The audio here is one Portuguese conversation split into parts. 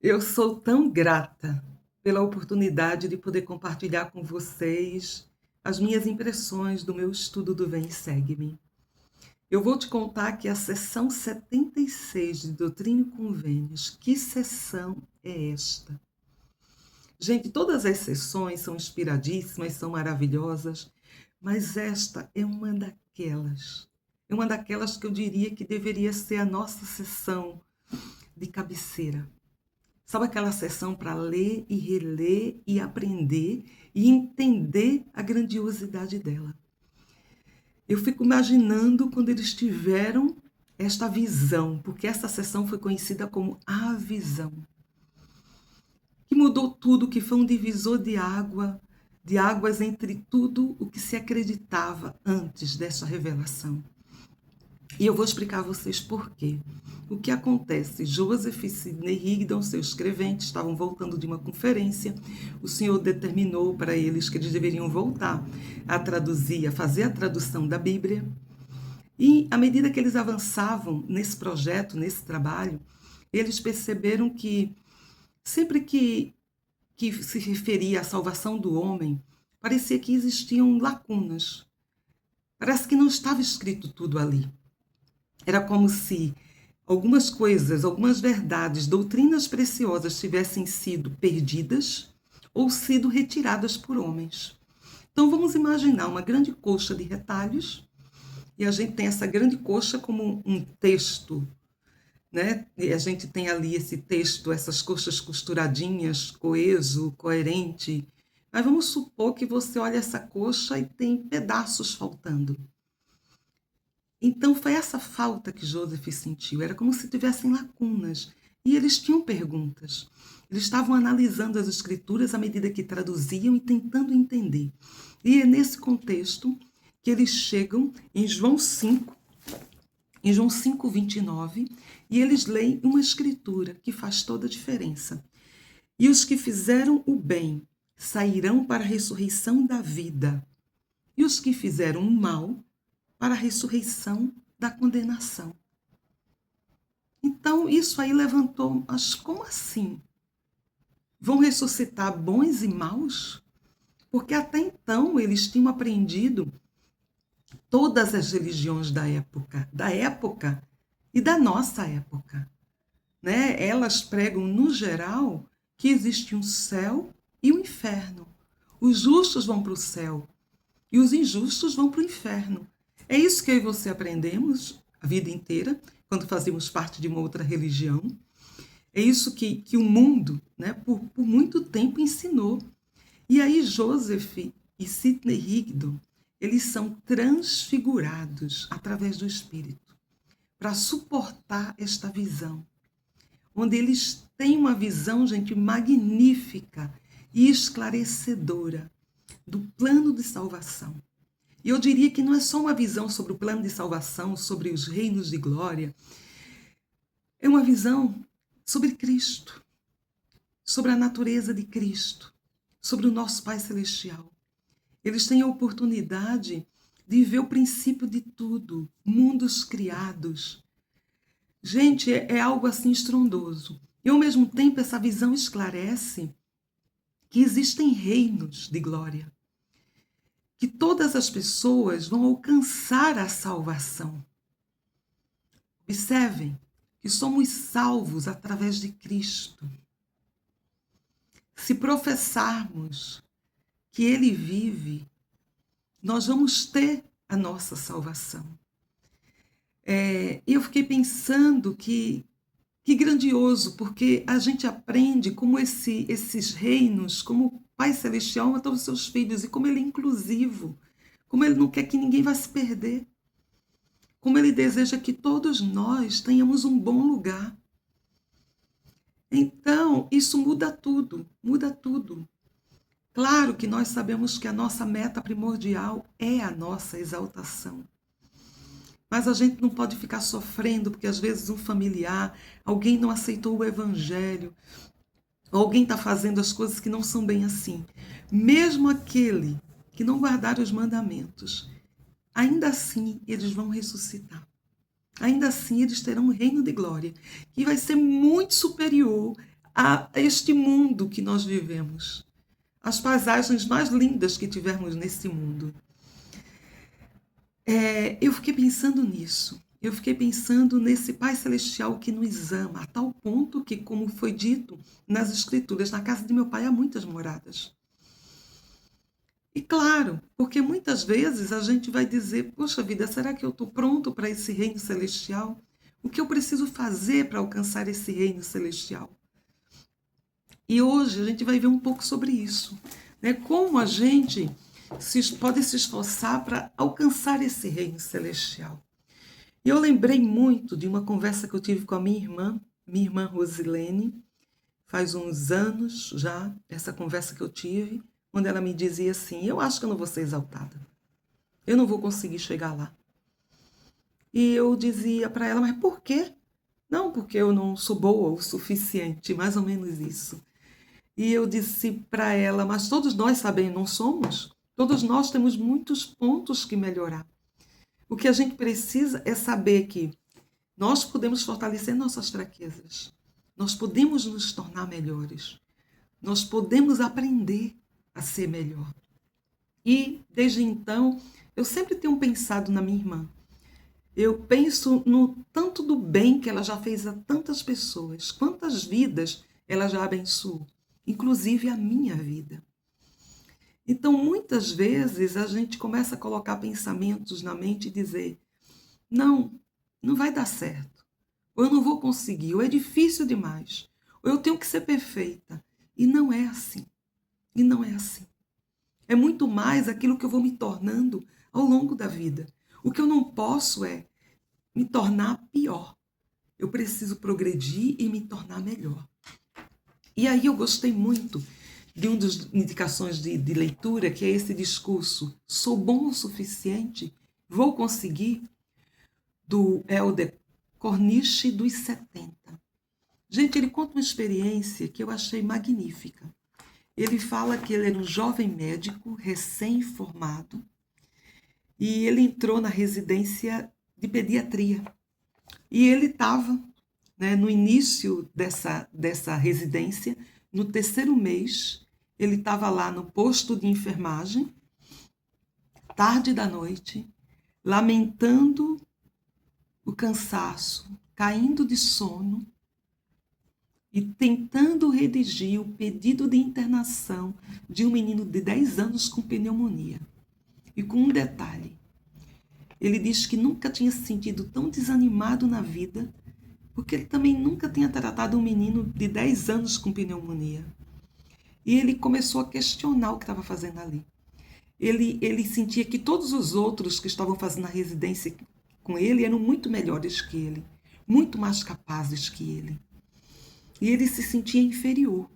Eu sou tão grata pela oportunidade de poder compartilhar com vocês as minhas impressões do meu estudo do Vem e Segue-me. Eu vou te contar que a sessão 76 de Doutrina e Convênios, que sessão é esta? Gente, todas as sessões são inspiradíssimas, são maravilhosas, mas esta é uma daquelas que eu diria que deveria ser a nossa sessão de cabeceira. Sabe aquela sessão para ler e reler e aprender e entender a grandiosidade dela? Eu fico imaginando quando eles tiveram esta visão, porque essa sessão foi conhecida como a visão, que mudou tudo, que foi um divisor de águas entre tudo o que se acreditava antes dessa revelação. E eu vou explicar a vocês por quê. O que acontece? Joseph e Sidney Rigdon, seus escreventes, estavam voltando de uma conferência. O Senhor determinou para eles que eles deveriam voltar a traduzir, a fazer a tradução da Bíblia. E à medida que eles avançavam nesse projeto, nesse trabalho, eles perceberam que sempre que se referia à salvação do homem, parecia que existiam lacunas. Parece que não estava escrito tudo ali. Era como se algumas coisas, algumas verdades, doutrinas preciosas tivessem sido perdidas ou sido retiradas por homens. Então vamos imaginar uma grande coxa de retalhos, e a gente tem essa grande coxa como um texto, né? E a gente tem ali esse texto, essas coxas costuradinhas, coeso, coerente. Mas vamos supor que você olha essa coxa e tem pedaços faltando. Então foi essa falta que Joseph sentiu, era como se tivessem lacunas, e eles tinham perguntas. Eles estavam analisando as escrituras à medida que traduziam e tentando entender. E é nesse contexto que eles chegam em João 5, 29, e eles leem uma escritura que faz toda a diferença. E os que fizeram o bem sairão para a ressurreição da vida, e os que fizeram o mal para a ressurreição da condenação. Então, isso aí levantou, mas como assim? Vão ressuscitar bons e maus? Porque até então eles tinham aprendido todas as religiões da época e da nossa época, né? Elas pregam, no geral, que existe um céu e um inferno. Os justos vão para o céu e os injustos vão para o inferno. É isso que eu e você aprendemos a vida inteira, quando fazemos parte de uma outra religião. É isso que o mundo, né, por muito tempo ensinou. E aí Joseph e Sidney Rigdon, eles são transfigurados através do Espírito para suportar esta visão, onde eles têm uma visão, gente, magnífica e esclarecedora do plano de salvação. E eu diria que não é só uma visão sobre o plano de salvação, sobre os reinos de glória, é uma visão sobre Cristo, sobre a natureza de Cristo, sobre o nosso Pai Celestial. Eles têm a oportunidade de ver o princípio de tudo, mundos criados. Gente, é algo assim estrondoso. E ao mesmo tempo essa visão esclarece que existem reinos de glória, que todas as pessoas vão alcançar a salvação. Observem que somos salvos através de Cristo. Se professarmos que Ele vive, nós vamos ter a nossa salvação. Eu fiquei pensando que grandioso, porque a gente aprende como esses reinos, como o Pai Celestial ama todos os seus filhos, e como Ele é inclusivo, como Ele não quer que ninguém vá se perder, como Ele deseja que todos nós tenhamos um bom lugar. Então, isso muda tudo, muda tudo. Claro que nós sabemos que a nossa meta primordial é a nossa exaltação. Mas a gente não pode ficar sofrendo porque às vezes um familiar, alguém não aceitou o evangelho, ou alguém está fazendo as coisas que não são bem assim. Mesmo aquele que não guardar os mandamentos, ainda assim eles vão ressuscitar. Ainda assim eles terão um reino de glória, que vai ser muito superior a este mundo que nós vivemos, as paisagens mais lindas que tivermos nesse mundo. Eu fiquei pensando nisso. Eu fiquei pensando nesse Pai Celestial que nos ama, a tal ponto que, como foi dito nas Escrituras, na casa de meu pai há muitas moradas. E claro, porque muitas vezes a gente vai dizer, poxa vida, será que eu estou pronto para esse reino celestial? O que eu preciso fazer para alcançar esse reino celestial? E hoje a gente vai ver um pouco sobre isso, né? Como a gente pode se esforçar para alcançar esse reino celestial. E eu lembrei muito de uma conversa que eu tive com a minha irmã Rosilene, faz uns anos já, essa conversa que eu tive, quando ela me dizia assim, eu acho que eu não vou ser exaltada, eu não vou conseguir chegar lá. E eu dizia para ela, mas por quê? Não, porque eu não sou boa o suficiente, mais ou menos isso. E eu disse para ela, mas todos nós sabemos, não somos? Todos nós temos muitos pontos que melhorar. O que a gente precisa é saber que nós podemos fortalecer nossas fraquezas. Nós podemos nos tornar melhores. Nós podemos aprender a ser melhor. E, desde então, eu sempre tenho pensado na minha irmã. Eu penso no tanto do bem que ela já fez a tantas pessoas, quantas vidas ela já abençoou, inclusive a minha vida. Então, muitas vezes, a gente começa a colocar pensamentos na mente e dizer, não, não vai dar certo, ou eu não vou conseguir, ou é difícil demais, ou eu tenho que ser perfeita. E não é assim. E não é assim. É muito mais aquilo que eu vou me tornando ao longo da vida. O que eu não posso é me tornar pior. Eu preciso progredir e me tornar melhor. E aí eu gostei muito de uma das indicações de leitura, que é esse discurso, sou bom o suficiente, vou conseguir, do Helder Corniche dos 70. Gente, ele conta uma experiência que eu achei magnífica. Ele fala que ele era um jovem médico, recém-formado, e ele entrou na residência de pediatria. E ele estava, né, no início dessa residência, no terceiro mês, ele estava lá no posto de enfermagem, tarde da noite, lamentando o cansaço, caindo de sono e tentando redigir o pedido de internação de um menino de 10 anos com pneumonia. E com um detalhe, ele diz que nunca tinha se sentido tão desanimado na vida, porque ele também nunca tinha tratado um menino de 10 anos com pneumonia. E ele começou a questionar o que estava fazendo ali. Ele sentia que todos os outros que estavam fazendo a residência com ele eram muito melhores que ele, muito mais capazes que ele. E ele se sentia inferior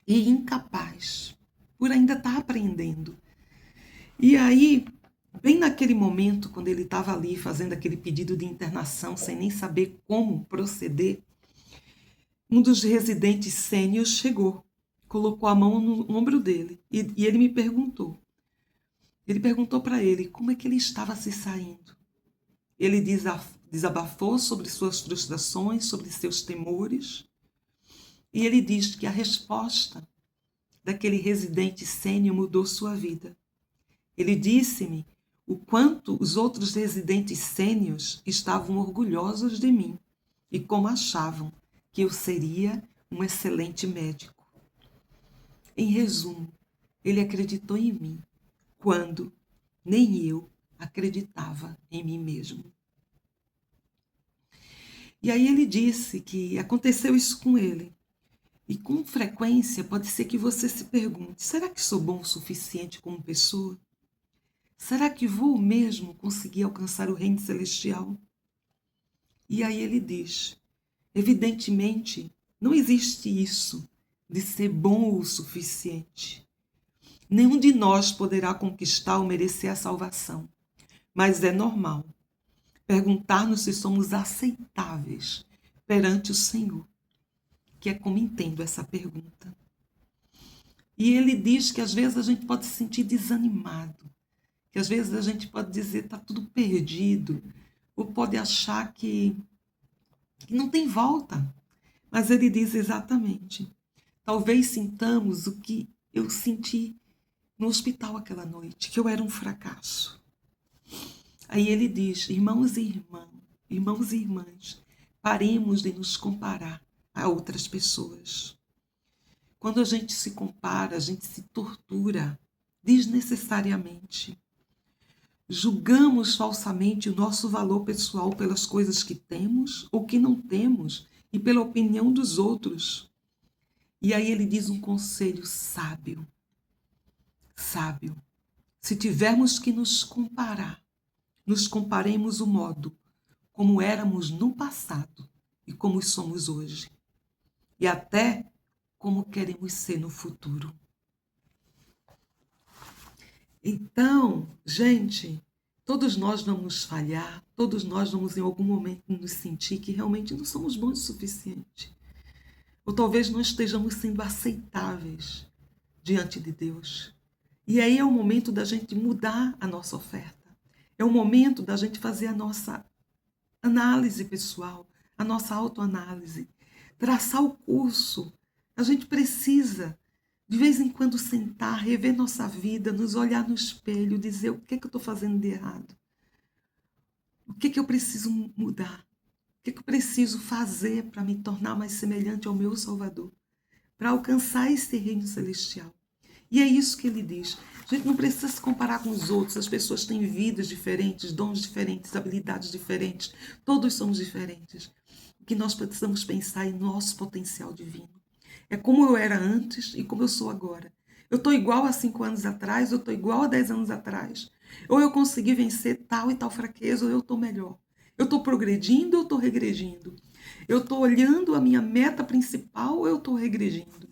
e incapaz, por ainda estar aprendendo. E aí, bem naquele momento, quando ele estava ali fazendo aquele pedido de internação, sem nem saber como proceder, um dos residentes sêniores chegou, colocou a mão no ombro dele e ele me perguntou. Ele perguntou para ele como é que ele estava se saindo. Ele desabafou sobre suas frustrações, sobre seus temores, e ele diz que a resposta daquele residente sênior mudou sua vida. Ele disse-me o quanto os outros residentes sêniores estavam orgulhosos de mim e como achavam que eu seria um excelente médico. Em resumo, ele acreditou em mim quando nem eu acreditava em mim mesmo. E aí ele disse que aconteceu isso com ele. E com frequência pode ser que você se pergunte, será que sou bom o suficiente como pessoa? Será que vou mesmo conseguir alcançar o reino celestial? E aí ele diz, evidentemente, não existe isso de ser bom o suficiente. Nenhum de nós poderá conquistar ou merecer a salvação, mas é normal perguntar-nos se somos aceitáveis perante o Senhor, que é como entendo essa pergunta. E ele diz que às vezes a gente pode se sentir desanimado, que às vezes a gente pode dizer está tudo perdido, ou pode achar que não tem volta. Mas ele diz exatamente: talvez sintamos o que eu senti no hospital aquela noite, que eu era um fracasso. Aí ele diz: irmãos e irmãs, paremos de nos comparar a outras pessoas. Quando a gente se compara, a gente se tortura desnecessariamente. Julgamos falsamente o nosso valor pessoal pelas coisas que temos ou que não temos e pela opinião dos outros. E aí ele diz um conselho sábio. Sábio. Se tivermos que nos comparar, nos comparemos o modo como éramos no passado e como somos hoje. E até como queremos ser no futuro. Então, gente, todos nós vamos falhar, todos nós vamos em algum momento nos sentir que realmente não somos bons o suficiente. Ou talvez não estejamos sendo aceitáveis diante de Deus. E aí é o momento da gente mudar a nossa oferta. É o momento da gente fazer a nossa análise pessoal, a nossa autoanálise, traçar o curso. A gente precisa, de vez em quando, sentar, rever nossa vida, nos olhar no espelho, dizer o que eu estou fazendo de errado. O que eu preciso mudar? O que eu preciso fazer para me tornar mais semelhante ao meu Salvador? Para alcançar esse reino celestial. E é isso que ele diz. A gente não precisa se comparar com os outros. As pessoas têm vidas diferentes, dons diferentes, habilidades diferentes. Todos somos diferentes. O que nós precisamos pensar é nosso potencial divino. É como eu era antes e como eu sou agora. Eu estou igual a 5 anos atrás, eu estou igual a 10 anos atrás. Ou eu consegui vencer tal e tal fraqueza, ou eu estou melhor. Eu estou progredindo ou estou regredindo? Eu estou olhando a minha meta principal ou eu estou regredindo?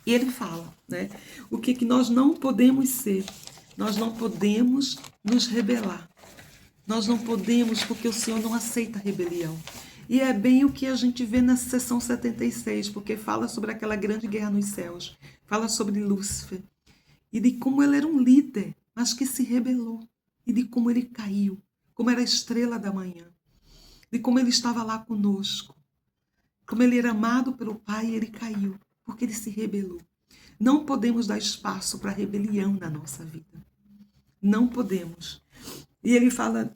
E ele fala, né? O que nós não podemos ser. Nós não podemos nos rebelar. Nós não podemos, porque o Senhor não aceita rebelião. E é bem o que a gente vê na sessão 76, porque fala sobre aquela grande guerra nos céus. Fala sobre Lúcifer. E de como ele era um líder, mas que se rebelou. E de como ele caiu. Como era a estrela da manhã. De como ele estava lá conosco. Como ele era amado pelo Pai e ele caiu. Porque ele se rebelou. Não podemos dar espaço para rebelião na nossa vida. Não podemos. E ele fala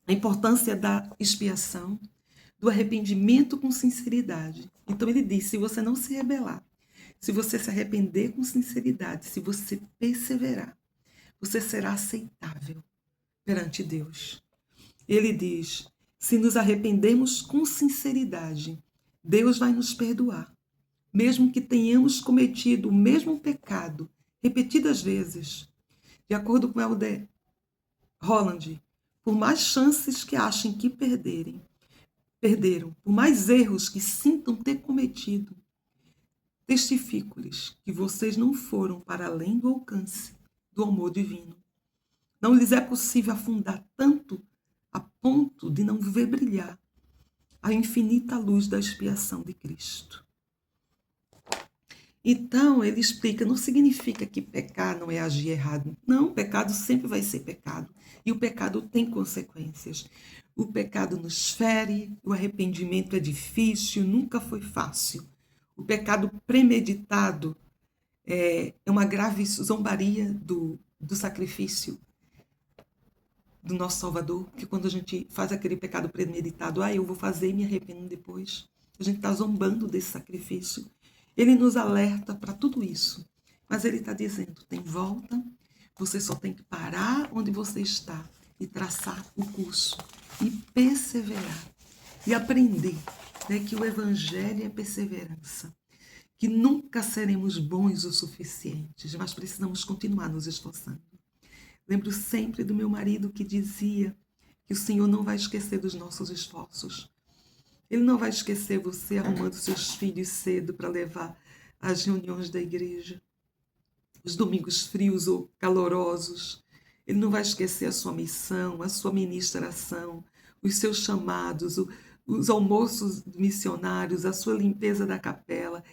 a importância da expiação, do arrependimento com sinceridade. Então ele diz, se você não se rebelar, se você se arrepender com sinceridade, se você perseverar, você será aceitável perante Deus. Ele diz, se nos arrependermos com sinceridade, Deus vai nos perdoar. Mesmo que tenhamos cometido o mesmo pecado repetidas vezes. De acordo com Elder Holland, por mais chances que achem que perderam, por mais erros que sintam ter cometido, testifico-lhes que vocês não foram para além do alcance do amor divino. Não lhes é possível afundar tanto a ponto de não ver brilhar a infinita luz da expiação de Cristo. Então, ele explica, não significa que pecar não é agir errado. Não, pecado sempre vai ser pecado. E o pecado tem consequências. O pecado nos fere, o arrependimento é difícil, nunca foi fácil. O pecado premeditado é uma grave zombaria do sacrifício do nosso Salvador, que quando a gente faz aquele pecado premeditado, eu vou fazer e me arrependo depois. A gente está zombando desse sacrifício. Ele nos alerta para tudo isso. Mas ele está dizendo, tem volta, você só tem que parar onde você está e traçar o curso e perseverar e aprender, né, que o evangelho é perseverança, que nunca seremos bons o suficientes, mas precisamos continuar nos esforçando. Lembro sempre do meu marido que dizia que o Senhor não vai esquecer dos nossos esforços. Ele não vai esquecer você arrumando seus filhos cedo para levar às reuniões da igreja, os domingos frios ou calorosos. Ele não vai esquecer a sua missão, a sua ministração, os seus chamados, os almoços missionários, a sua limpeza da capela.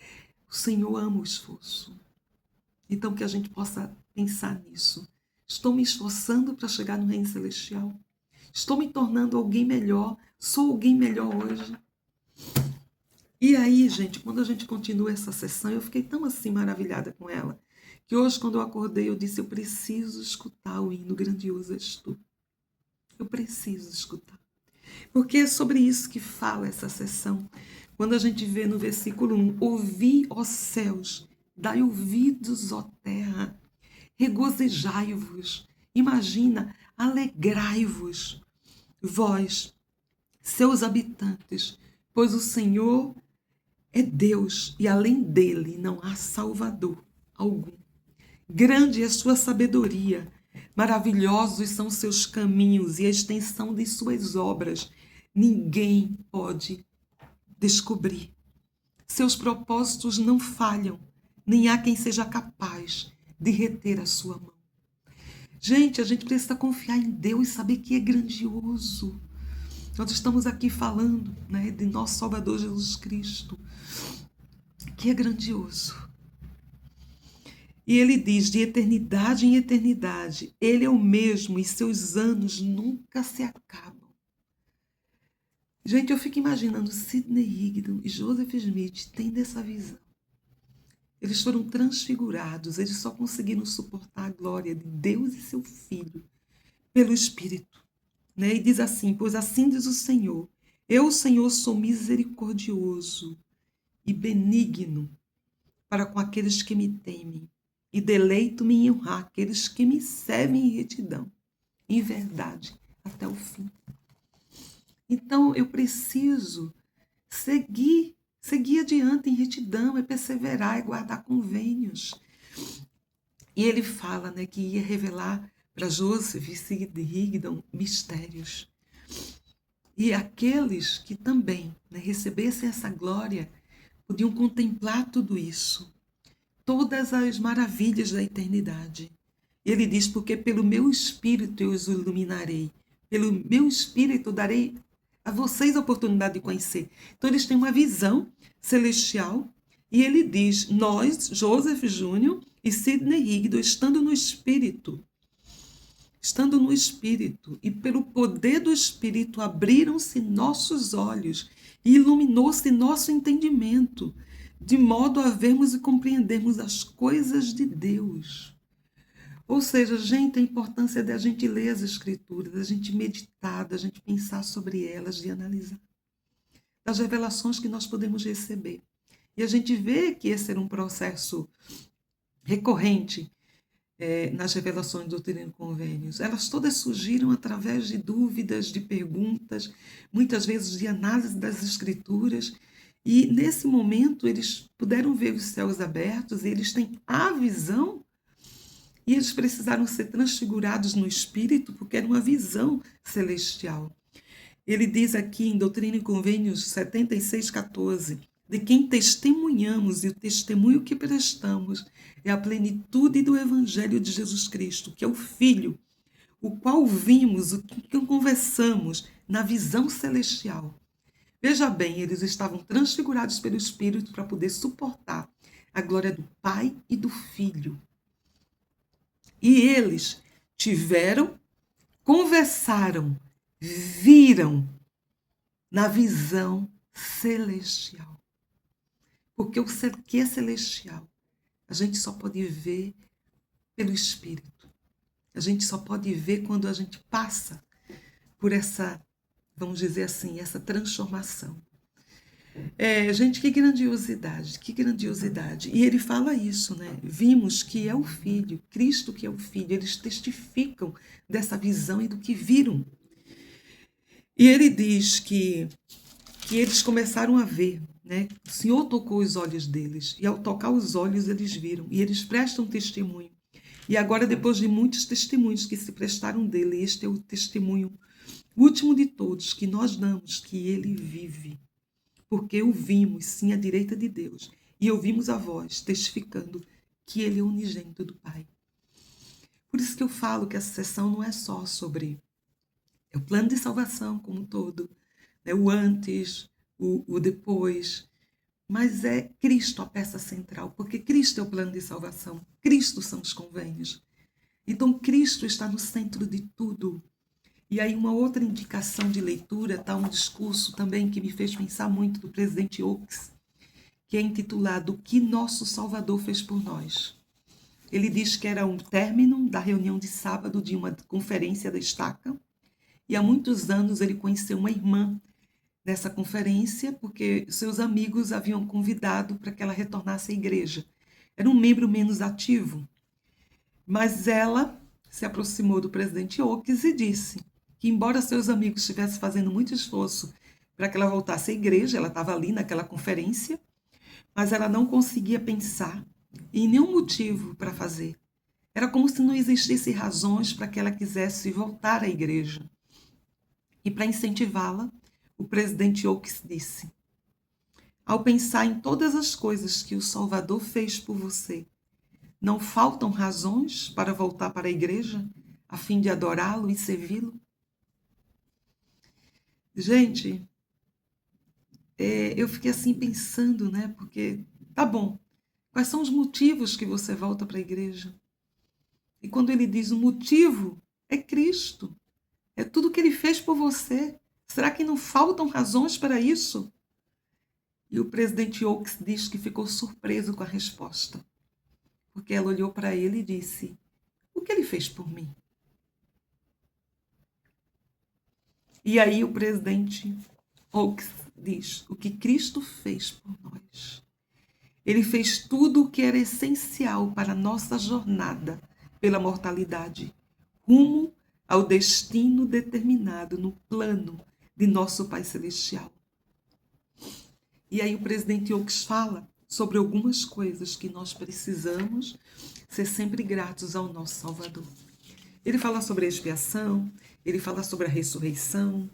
O Senhor ama o esforço. Então que a gente possa pensar nisso. Estou me esforçando para chegar no reino celestial? Estou me tornando alguém melhor? Sou alguém melhor hoje? E aí, gente, quando a gente continua essa sessão, eu fiquei tão assim maravilhada com ela, que hoje, quando eu acordei, eu disse: eu preciso escutar o hino Grandioso És Tu. Eu preciso escutar. Porque é sobre isso que fala essa sessão. Quando a gente vê no versículo 1, ouvi, ó céus, dai ouvidos, ó terra, regozijai-vos. Imagina, alegrai-vos, vós, seus habitantes, pois o Senhor é Deus e além dele não há salvador algum. Grande é sua sabedoria, maravilhosos são seus caminhos e a extensão de suas obras. Ninguém pode descobrir. Seus propósitos não falham, nem há quem seja capaz de reter a sua mão. Gente, a gente precisa confiar em Deus e saber que é grandioso. Nós estamos aqui falando, né, de nosso Salvador Jesus Cristo, que é grandioso. E ele diz, de eternidade em eternidade, ele é o mesmo e seus anos nunca se acabam. Gente, eu fico imaginando Sidney Rigdon e Joseph Smith tendo essa visão. Eles foram transfigurados, eles só conseguiram suportar a glória de Deus e seu Filho pelo Espírito. Né? E diz assim, pois assim diz o Senhor, eu, o Senhor, sou misericordioso e benigno para com aqueles que me temem, e deleito-me em honrar aqueles que me servem em retidão, em verdade, até o fim. Então, eu preciso seguir adiante em retidão, é perseverar, é guardar convênios. E ele fala, né, que ia revelar para Joseph e Sidney Rigdon mistérios. E aqueles que também, né, recebessem essa glória podiam contemplar tudo isso, todas as maravilhas da eternidade. E ele diz, porque pelo meu Espírito eu os iluminarei, pelo meu Espírito darei a vocês a oportunidade de conhecer. Então eles têm uma visão celestial e ele diz, nós, Joseph Júnior e Sidney Rigdon, estando no Espírito e pelo poder do Espírito abriram-se nossos olhos e iluminou-se nosso entendimento, de modo a vermos e compreendermos as coisas de Deus. Ou seja, gente, a importância da gente ler as Escrituras, da gente meditar, da gente pensar sobre elas, de analisar, das revelações que nós podemos receber. E a gente vê que esse era um processo recorrente nas revelações do Doutrina e Convênios. Elas todas surgiram através de dúvidas, de perguntas, muitas vezes de análise das Escrituras. E nesse momento eles puderam ver os céus abertos, e eles têm a visão, e eles precisaram ser transfigurados no Espírito, porque era uma visão celestial. Ele diz aqui em Doutrina e Convênios 76:14, de quem testemunhamos, e o testemunho que prestamos é a plenitude do Evangelho de Jesus Cristo, que é o Filho, o qual vimos, o que conversamos na visão celestial. Veja bem, eles estavam transfigurados pelo Espírito para poder suportar a glória do Pai e do Filho. E eles tiveram, conversaram, viram na visão celestial. Porque o que é celestial, a gente só pode ver pelo Espírito. A gente só pode ver quando a gente passa por essa, vamos dizer assim, essa transformação. Gente, que grandiosidade, que grandiosidade. E ele fala isso, né? Vimos que é o Filho, Cristo que é o Filho. Eles testificam dessa visão e do que viram. E ele diz que eles começaram a ver, né? O Senhor tocou os olhos deles, e ao tocar os olhos eles viram, e eles prestam testemunho. E agora, depois de muitos testemunhos que se prestaram dele, este é o testemunho último de todos que nós damos, que ele vive. Porque o vimos, sim, à direita de Deus, e ouvimos a voz testificando que ele é o unigênito do Pai. Por isso que eu falo que essa sessão não é só sobre o plano de salvação como um todo, né? O antes, o depois, mas é Cristo a peça central, porque Cristo é o plano de salvação, Cristo são os convênios. Então Cristo está no centro de tudo. E aí uma outra indicação de leitura está um discurso também que me fez pensar muito do presidente Oaks, que é intitulado O que Nosso Salvador fez por nós. Ele diz que era um término da reunião de sábado de uma conferência da Estaca, e há muitos anos ele conheceu uma irmã nessa conferência, porque seus amigos haviam convidado para que ela retornasse à igreja. Era um membro menos ativo, mas ela se aproximou do presidente Oaks e disse que, embora seus amigos estivessem fazendo muito esforço para que ela voltasse à igreja, ela estava ali naquela conferência, mas ela não conseguia pensar em nenhum motivo para fazer. Era como se não existissem razões para que ela quisesse voltar à igreja. E para incentivá-la, o presidente Oaks disse: ao pensar em todas as coisas que o Salvador fez por você, não faltam razões para voltar para a igreja, a fim de adorá-lo e servi-lo? Gente, eu fiquei assim pensando, né? Porque, tá bom, quais são os motivos que você volta para a igreja? E quando ele diz o motivo, é Cristo. É tudo que ele fez por você. Será que não faltam razões para isso? E o presidente Oaks diz que ficou surpreso com a resposta, porque ela olhou para ele e disse: o que ele fez por mim? E aí o presidente Oaks diz: o que Cristo fez por nós. Ele fez tudo o que era essencial para a nossa jornada pela mortalidade, rumo ao destino determinado no plano de nosso Pai Celestial. E aí o presidente Oaks fala sobre algumas coisas que nós precisamos ser sempre gratos ao nosso Salvador. Ele fala sobre a expiação, ele fala sobre a ressurreição,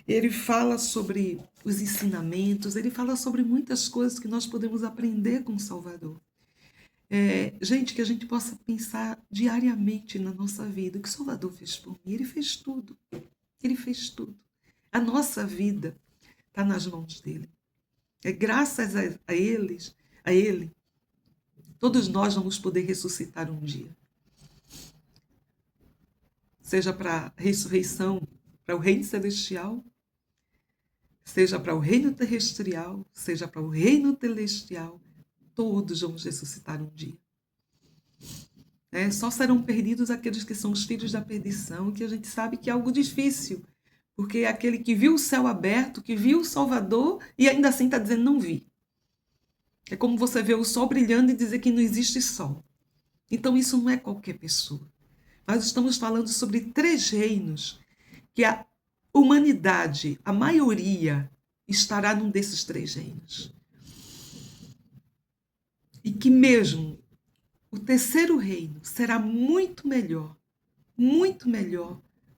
ele fala sobre os ensinamentos, ele fala sobre muitas coisas que nós podemos aprender com o Salvador. Gente, que a gente possa pensar diariamente na nossa vida. O que o Salvador fez por mim? Ele fez tudo. Ele fez tudo. A nossa vida está nas mãos dele. É graças a ele, todos nós vamos poder ressuscitar um dia. Seja para a ressurreição, para o reino celestial, seja para o reino terrestrial, seja para o reino celestial, todos vamos ressuscitar um dia. Só serão perdidos aqueles que são os filhos da perdição, que a gente sabe que é algo difícil, porque é aquele que viu o céu aberto, que viu o Salvador e ainda assim está dizendo não vi. É como você ver o sol brilhando e dizer que não existe sol. Então isso não é qualquer pessoa. Nós estamos falando sobre 3 reinos, que a humanidade, a maioria, estará num desses 3 reinos. E que mesmo o 3º reino será muito melhor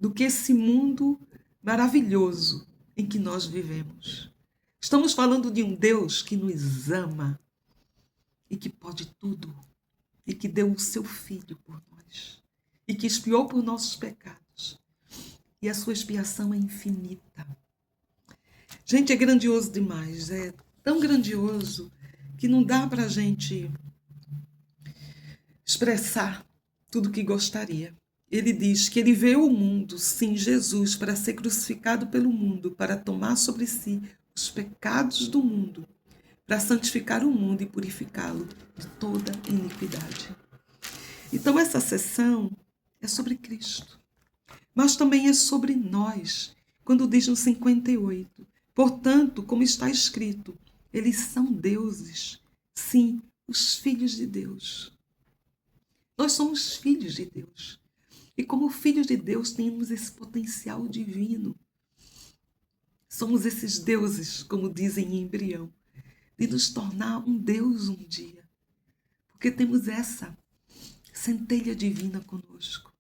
do que esse mundo maravilhoso em que nós vivemos. Estamos falando de um Deus que nos ama e que pode tudo, e que deu o seu Filho por nós, e que expiou por nossos pecados. E a sua expiação é infinita. Gente, é grandioso demais, é tão grandioso que não dá para a gente expressar tudo o que gostaria. Ele diz que ele veio ao mundo, sim, Jesus, para ser crucificado pelo mundo, para tomar sobre si os pecados do mundo, para santificar o mundo e purificá-lo de toda iniquidade. Então, essa sessão é sobre Cristo, mas também é sobre nós, quando diz no 58, portanto, como está escrito, eles são deuses, sim, os filhos de Deus. Nós somos filhos de Deus. E como filhos de Deus, temos esse potencial divino. Somos esses deuses, como dizem em embrião, de nos tornar um Deus um dia. Porque temos essa centelha divina conosco.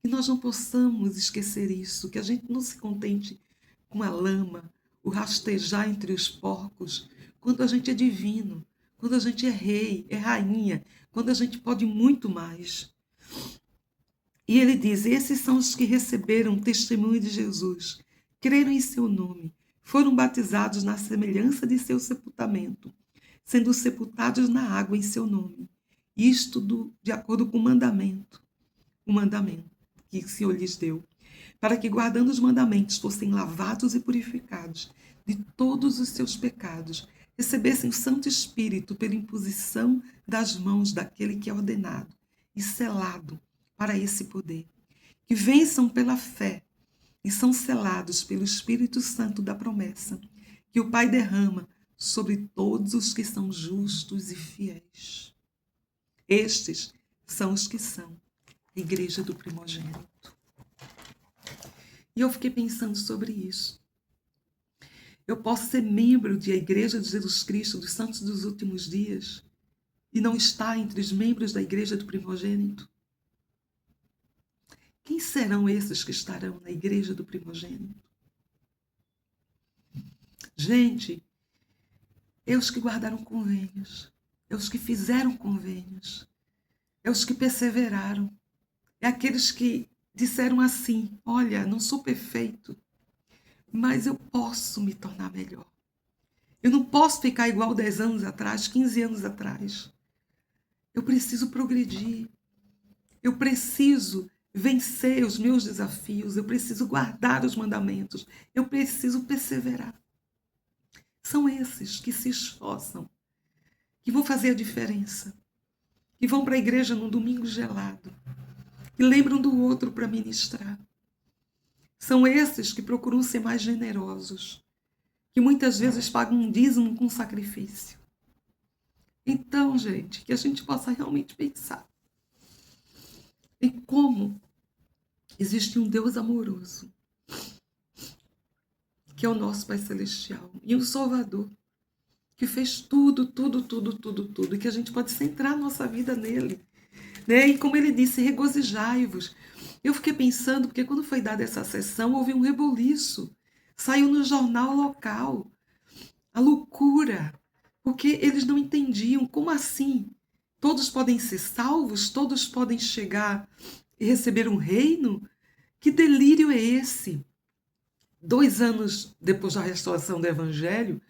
Que nós não possamos esquecer isso, que a gente não se contente com a lama, o rastejar entre os porcos, quando a gente é divino, quando a gente é rei, é rainha, quando a gente pode muito mais. E ele diz, esses são os que receberam o testemunho de Jesus, creram em seu nome, foram batizados na semelhança de seu sepultamento, sendo sepultados na água em seu nome. Isto de acordo com o mandamento que o Senhor lhes deu. para que, guardando os mandamentos, fossem lavados e purificados de todos os seus pecados, recebessem o Santo Espírito pela imposição das mãos daquele que é ordenado e selado para esse poder, que vençam pela fé e são selados pelo Espírito Santo da promessa, que o Pai derrama sobre todos os que são justos e fiéis. Estes são os que são a igreja do primogênito. E eu fiquei pensando sobre isso. Eu posso ser membro da Igreja de Jesus Cristo, dos Santos dos Últimos Dias, e não estar entre os membros da Igreja do primogênito? Quem serão esses que estarão na Igreja do primogênito? Gente, é os que guardaram convênios, é os que fizeram convênios, é os que perseveraram, é aqueles que disseram assim: olha, não sou perfeito, mas eu posso me tornar melhor. Eu não posso ficar igual 10 anos atrás, 15 anos atrás. Eu preciso progredir. Eu preciso vencer os meus desafios. Eu preciso guardar os mandamentos. Eu preciso perseverar. São esses que se esforçam, que vão fazer a diferença, que vão para a igreja num domingo gelado, que lembram do outro para ministrar. São esses que procuram ser mais generosos, que muitas vezes pagam um dízimo com sacrifício. Então, gente, que a gente possa realmente pensar em como existe um Deus amoroso, que é o nosso Pai Celestial, e um Salvador, que fez tudo, e que a gente pode centrar a nossa vida nele. Né? E como ele disse, regozijai-vos. Eu fiquei pensando, porque quando foi dada essa sessão, houve um reboliço. Saiu no jornal local. A loucura. Porque eles não entendiam. Como assim? Todos podem ser salvos? Todos podem chegar e receber um reino? Que delírio é esse? 2 anos depois da restauração do Evangelho,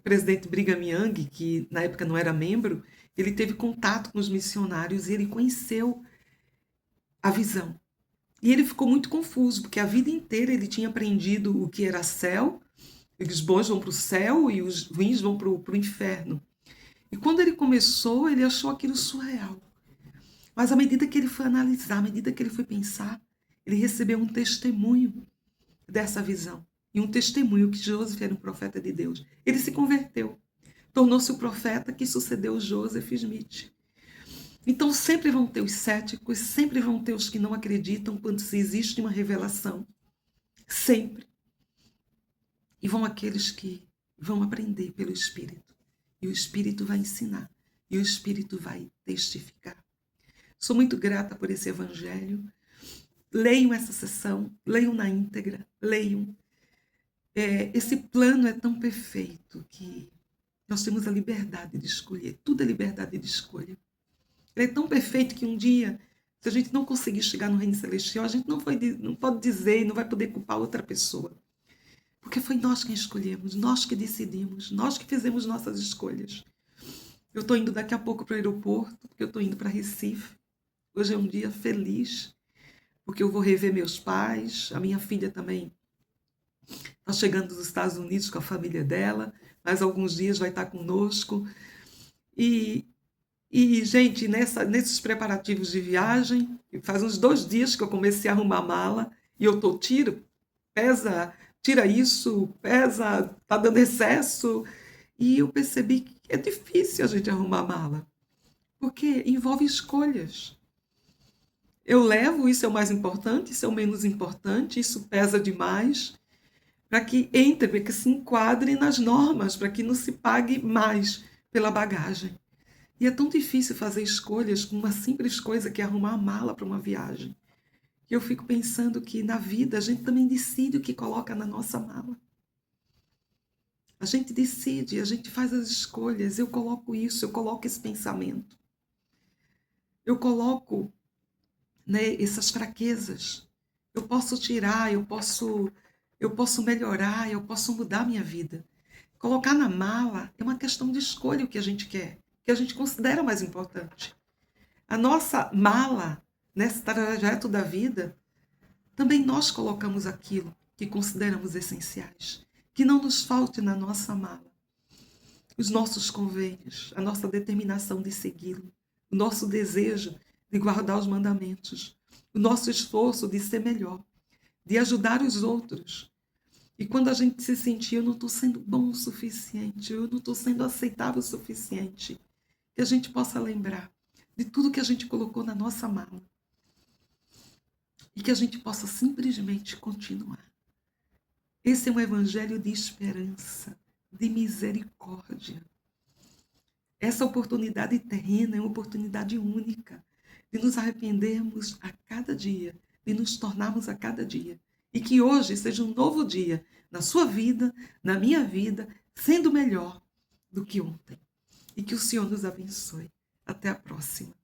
presidente Brigham Young, que na época não era membro, ele teve contato com os missionários e ele conheceu a visão. E ele ficou muito confuso, porque a vida inteira ele tinha aprendido o que era céu, os bons vão para o céu e os ruins vão para o inferno. E quando ele começou, ele achou aquilo surreal. Mas à medida que ele foi analisar, à medida que ele foi pensar, ele recebeu um testemunho dessa visão. E um testemunho que Joseph era um profeta de Deus. Ele se converteu. Tornou-se o profeta que sucedeu Joseph Smith. Então sempre vão ter os céticos, sempre vão ter os que não acreditam quando se existe uma revelação. Sempre. E vão aqueles que vão aprender pelo Espírito. E o Espírito vai ensinar. E o Espírito vai testificar. Sou muito grata por esse evangelho. Leiam essa sessão, leiam na íntegra, leiam. Esse plano é tão perfeito que nós temos a liberdade de escolher. Tudo é liberdade de escolha. Ele é tão perfeito que um dia, se a gente não conseguir chegar no reino celestial, a gente não pode dizer e não vai poder culpar outra pessoa. Porque foi nós quem escolhemos, nós que decidimos, nós que fizemos nossas escolhas. Eu estou indo daqui a pouco para o aeroporto, porque eu estou indo para Recife. Hoje é um dia feliz, porque eu vou rever meus pais. A minha filha também está chegando dos Estados Unidos com a família dela. Mais alguns dias vai estar conosco. E gente, nesses preparativos de viagem, faz uns 2 dias que eu comecei a arrumar a mala, e eu estou, tira isso, pesa, está dando excesso. E eu percebi que é difícil a gente arrumar a mala, porque envolve escolhas. Eu levo, isso é o mais importante, isso é o menos importante, isso pesa demais, para que se enquadre nas normas, para que não se pague mais pela bagagem. E é tão difícil fazer escolhas com uma simples coisa que é arrumar a mala para uma viagem. E eu fico pensando que na vida a gente também decide o que coloca na nossa mala. A gente decide, a gente faz as escolhas. Eu coloco isso, eu coloco esse pensamento. Eu coloco, essas fraquezas. Eu posso tirar, eu posso melhorar, eu posso mudar a minha vida. Colocar na mala é uma questão de escolha o que a gente quer, que a gente considera mais importante. A nossa mala, nesse trajeto da vida, também nós colocamos aquilo que consideramos essenciais. Que não nos falte na nossa mala os nossos convênios, a nossa determinação de segui-lo, o nosso desejo de guardar os mandamentos, o nosso esforço de ser melhor, de ajudar os outros. E quando a gente se sentir, eu não estou sendo bom o suficiente, eu não estou sendo aceitável o suficiente, que a gente possa lembrar de tudo que a gente colocou na nossa mala e que a gente possa simplesmente continuar. Esse é um evangelho de esperança, de misericórdia. Essa oportunidade terrena é uma oportunidade única de nos arrependermos a cada dia, de nos tornarmos a cada dia. E que hoje seja um novo dia na sua vida, na minha vida, sendo melhor do que ontem. E que o Senhor nos abençoe. Até a próxima.